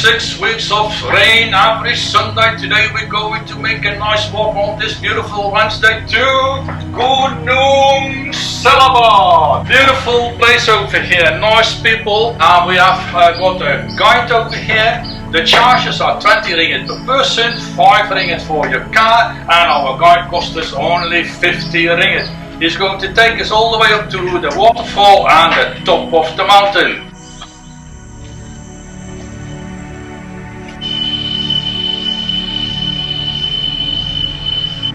6 weeks of rain every Sunday. Today we're going to make a nice walk on this beautiful Wednesday to Bukit Selabat. Beautiful place over here, nice people. And we have got a guide over here. The charges are 20 ringgit per person, 5 ringgit for your car, and our guide cost us only 50 ringgit. He's going to take us all the way up to the waterfall and the top of the mountain.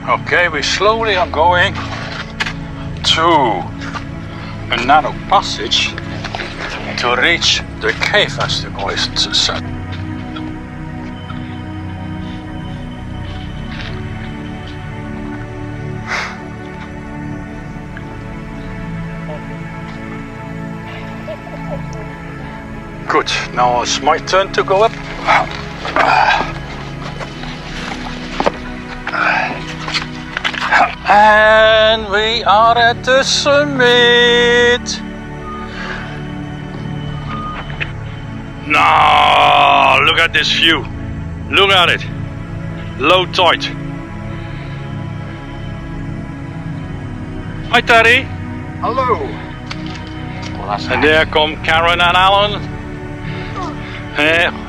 Okay, we slowly are going to a narrow passage to reach the cave, as the boys said. Good, now it's my turn to go up. And we are at the summit. Now, look at this view. Look at it. Low tide. Hi Terry. Hello. And there come Karen and Alan.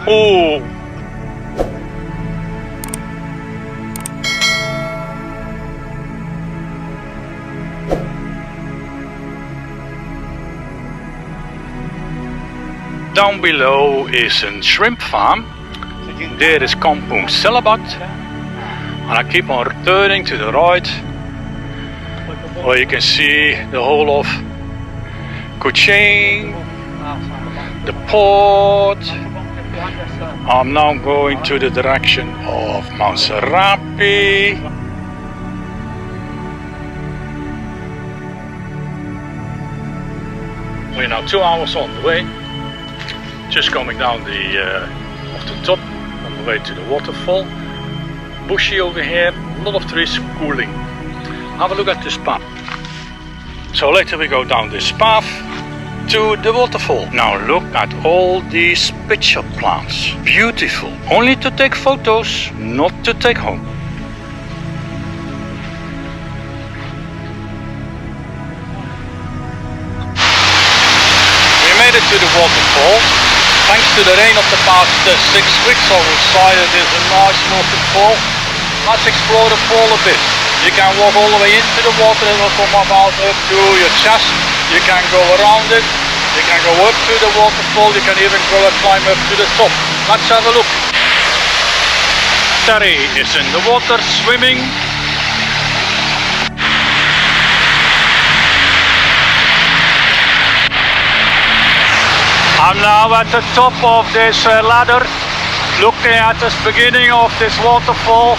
Oh. Down below is a shrimp farm. There is Kampung Selabat. And I keep on turning to the right, where you can see the whole of Kuching, the port. I'm now going to the direction of Mount Serait. We're now 2 hours on the way. Just coming down off the top on the way to the waterfall. Bushy over here, a lot of trees, cooling. Have a look at this path. So later we go down this path to the waterfall. Now look at all these pitcher plants. Beautiful. Only to take photos, not to take home. We made it to the waterfall. Thanks to the rain of the past 6 weeks, I will say it is a nice waterfall. Let's explore the fall a bit. You can walk all the way into the water, it will come about up to your chest. You can go around it, you can go up to the waterfall, you can even go and climb up to the top. Let's have a look. Terry is in the water swimming. I'm now at the top of this ladder, looking at the beginning of this waterfall.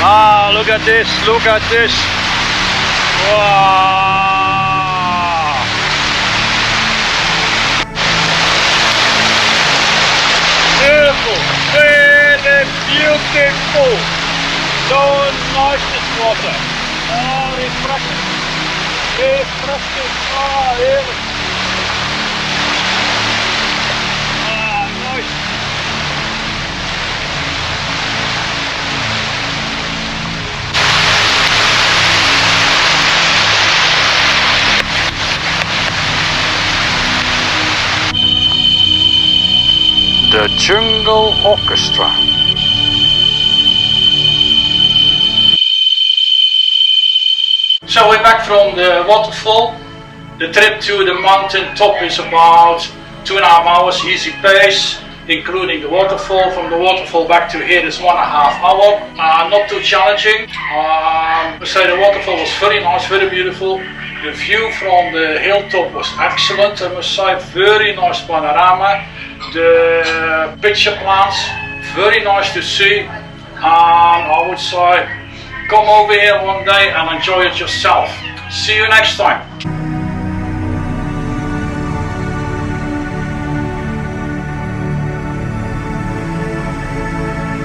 Ah, look at this, look at this. Wow. Beautiful, really beautiful. So nice this water. Oh, refreshing. Refreshing. Oh, heerlijk. The Jungle Orchestra. So we're back from the waterfall. The trip to the mountain top is about 2.5 hours, easy pace, including the waterfall. From the waterfall back to here is 1.5 hours. Not too challenging. I say the waterfall was very nice, very beautiful. The view from the hilltop was excellent. I must say, very nice panorama. The pitcher plants, very nice to see. And I would say, come over here one day and enjoy it yourself. See you next time.